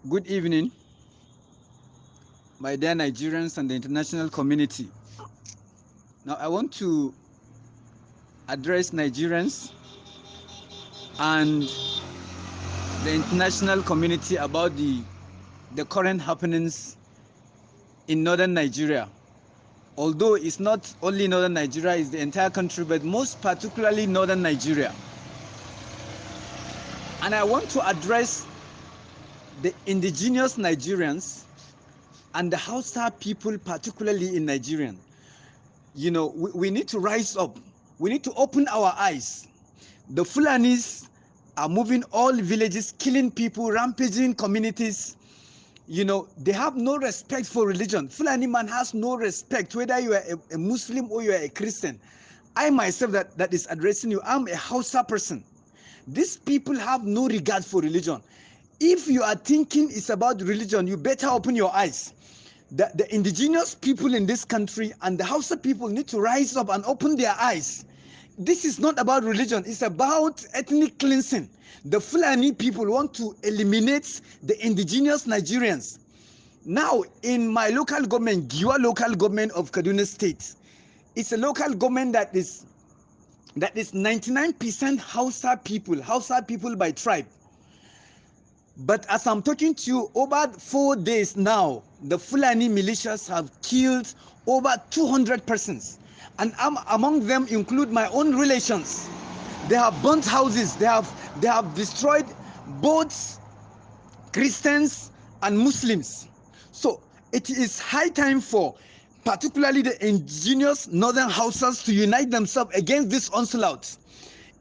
Good evening, my dear Nigerians and the international community. Now, I want to address Nigerians and the international community about the current happenings in northern Nigeria. Although it's not only northern Nigeria, it's the entire country, but most particularly northern Nigeria. And I want to address the indigenous Nigerians and the Hausa people, particularly in Nigeria. We need to rise up. We need to open our eyes. The Fulanis are moving all villages, killing people, rampaging communities. They have no respect for religion. Fulani man has no respect, whether you are a Muslim or you are a Christian. I myself that is addressing you, I'm a Hausa person. These people have no regard for religion. If you are thinking it's about religion, you better open your eyes. The indigenous people in this country and the Hausa people need to rise up and open their eyes. This is not about religion, it's about ethnic cleansing. The Fulani people want to eliminate the indigenous Nigerians. Now, in my local government, Giwa local government of Kaduna State, it's a local government that is 99% Hausa people by tribe. But as I'm talking to you, over 4 days now, the Fulani militias have killed over 200 persons. And among them include my own relations. They have burnt houses. They have destroyed both Christians and Muslims. So it is high time for particularly the indigenous northern Hausas to unite themselves against this onslaught.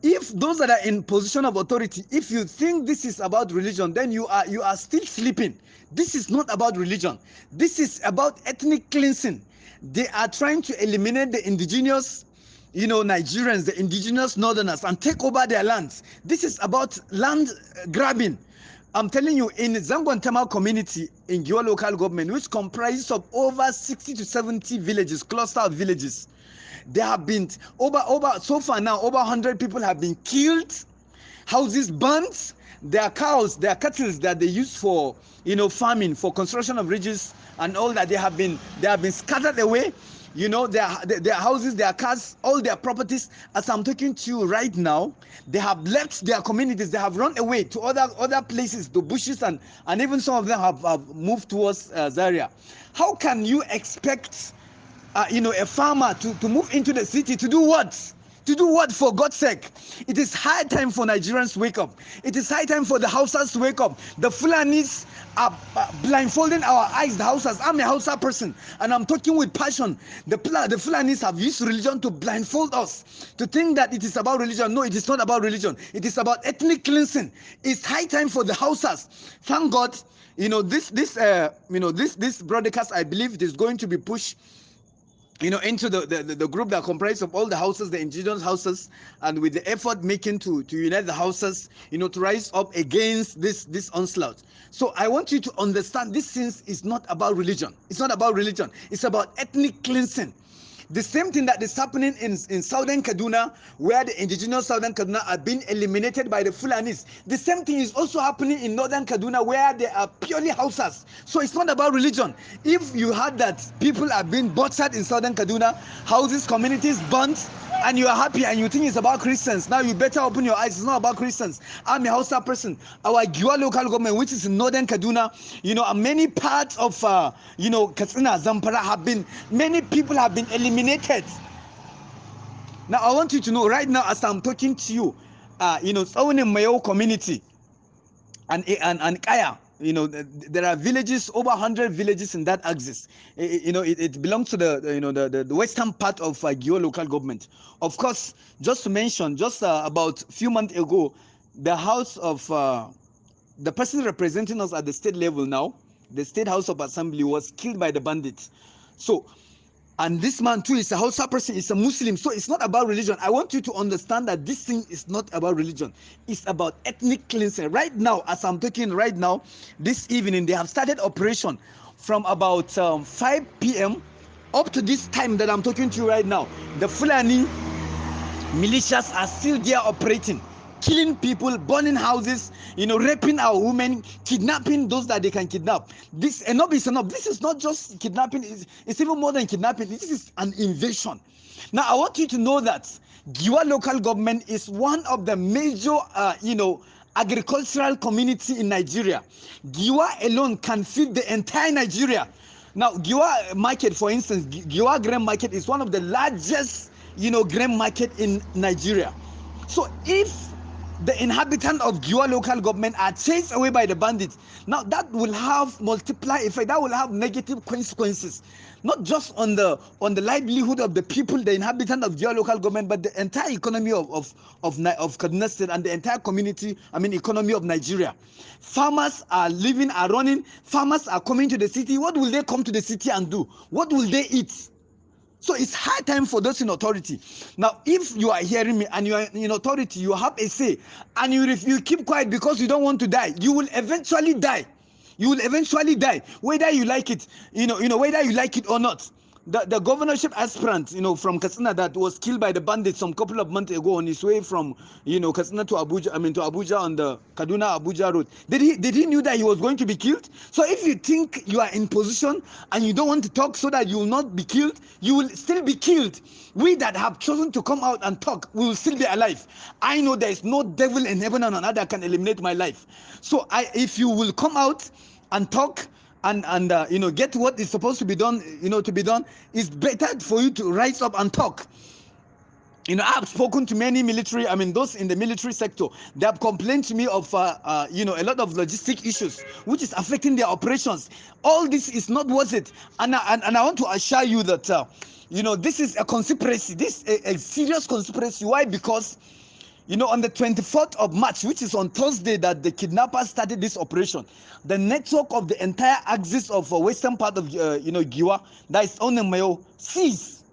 If those that are in position of authority, if you think this is about religion, then you are still sleeping. This is not about religion. This is about ethnic cleansing. They are trying to eliminate the indigenous, Nigerians, the indigenous northerners, and take over their lands. This is about land grabbing. I'm telling you, in Zangwantama community in Giwa local government, which comprises of over 60 to 70 villages, cluster of villages, there have been so far now over 100 people have been killed, houses burnt, their cows, their cattle that they use for farming, for construction of ridges and all that, they have been scattered away. Their houses, their cars, all their properties. As I'm talking to you right now, they have left their communities. They have run away to other places, the bushes, and even some of them have moved towards Zaria. How can you expect a farmer to move into the city to do what? To do what, for God's sake? It is high time for Nigerians to wake up. It is high time for the Hausas to wake up. The Fulanis are blindfolding our eyes, the Hausas. I'm a Hausa person, and I'm talking with passion. The Fulanis have used religion to blindfold us, to think that it is about religion. No, it is not about religion. It is about ethnic cleansing. It's high time for the Hausas. Thank God, this broadcast, I believe it is going to be pushed into the group that comprises of all the houses, the indigenous houses, and with the effort making to unite the houses, to rise up against this onslaught. So I want you to understand this thing is not about religion. It's not about religion. It's about ethnic cleansing. The same thing that is happening in southern Kaduna, where the indigenous southern Kaduna are being eliminated by the Fulanis. The same thing is also happening in northern Kaduna, where they are purely Hausas. So it's not about religion. If you heard that people are being butchered in southern Kaduna, houses, communities burnt, and you are happy and you think it's about Christians, now you better open your eyes. It's not about Christians. I'm a Hausa person. Our Giwa local government, which is in northern Kaduna, and many parts of Katsina, Zamfara, many people have been eliminated. Now I want you to know right now, as I'm talking to you, Tsaunin Mayo community and Kaya, there are villages, over 100 villages in that axis. It belongs to the western part of Gio local government. Of course, just to mention, just about a few months ago, the house of the person representing us at the state level now, the State House of Assembly, was killed by the bandits. So, and this man too is a Hausa person, is a Muslim. So it's not about religion. I want you to understand that this thing is not about religion. It's about ethnic cleansing. Right now, as I'm talking right now, this evening, they have started operation from about 5 p.m. up to this time that I'm talking to you right now. The Fulani militias are still there operating. killing people, burning houses, raping our women, kidnapping those that they can kidnap. This enough is enough. This is not just kidnapping, it's even more than kidnapping. This is an invasion. Now, I want you to know that Giwa local government is one of the major, agricultural community in Nigeria. Giwa alone can feed the entire Nigeria. Now, Giwa market, for instance, Giwa grain market is one of the largest, grain market in Nigeria. So if the inhabitants of Giwa local government are chased away by the bandits, now that will have multiply effect. That will have negative consequences, not just on the livelihood of the people, the inhabitants of Giwa local government, but the entire economy of Kaduna State and the entire community. Economy of Nigeria. Farmers are living, are running. Farmers are coming to the city. What will they come to the city and do? What will they eat? So it's high time for those in authority. Now, if you are hearing me and you are in authority, you have a say, and you keep quiet because you don't want to die, you will eventually die. You will eventually die, whether you like it, whether you like it or not. The governorship aspirant, from Katsina that was killed by the bandits some couple of months ago on his way from, Katsina to Abuja, to Abuja on the Kaduna Abuja road. Did he knew that he was going to be killed? So if you think you are in position and you don't want to talk so that you will not be killed, you will still be killed. We that have chosen to come out and talk, we will still be alive. I know there is no devil in heaven and on earth that can eliminate my life. So if you will come out and talk and get what is supposed to be done, it's better for you to rise up and talk. I've spoken to many military, those in the military sector. They have complained to me of, a lot of logistic issues, which is affecting their operations. All this is not worth it. And I want to assure you that, this is a conspiracy. This is a serious conspiracy. Why? Because, on the 24th of March, which is on Thursday, that the kidnappers started this operation, the network of the entire axis of western part of, Giwa, that is on the Mayo, ceased.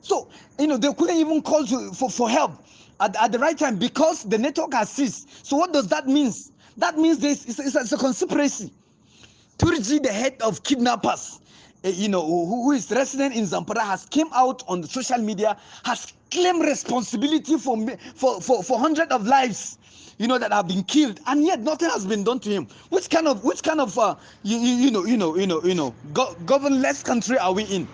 So, they couldn't even call for help at the right time because the network has ceased. So what does that mean? That means it's a conspiracy. Turji, the head of kidnappers, who is resident in Zamfara, has came out on the social media, has claimed responsibility for hundreds of lives, that have been killed, and yet nothing has been done to him. Which kind of governless country are we in?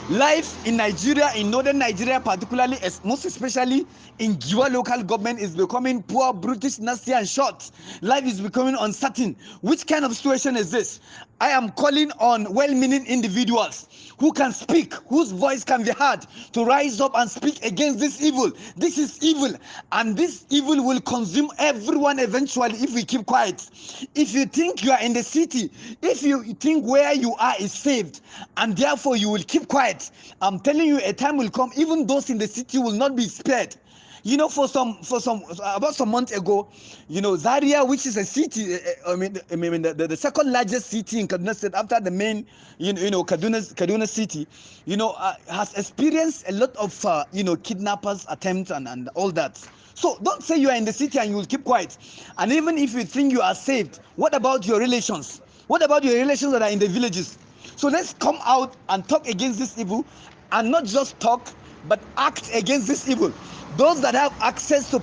Life in Nigeria, in northern Nigeria particularly, most especially in Giwa local government, is becoming poor, brutish, nasty and short. Life is becoming uncertain. Which kind of situation is this? I am calling on well-meaning individuals who can speak, whose voice can be heard, to rise up and speak against this evil. This is evil, and this evil will consume everyone eventually if we keep quiet. If you think you are in the city, if you think where you are is saved, and therefore you will keep quiet, I'm telling you, a time will come, even those in the city will not be spared. About some months ago, Zaria, which is a city, the second largest city in Kaduna State after the main, Kaduna city, has experienced a lot of, kidnappers attempts and all that. So don't say you are in the city and you will keep quiet. And even if you think you are saved, what about your relations? What about your relations that are in the villages? So let's come out and talk against this evil, and not just talk, but act against this evil. Those that have access to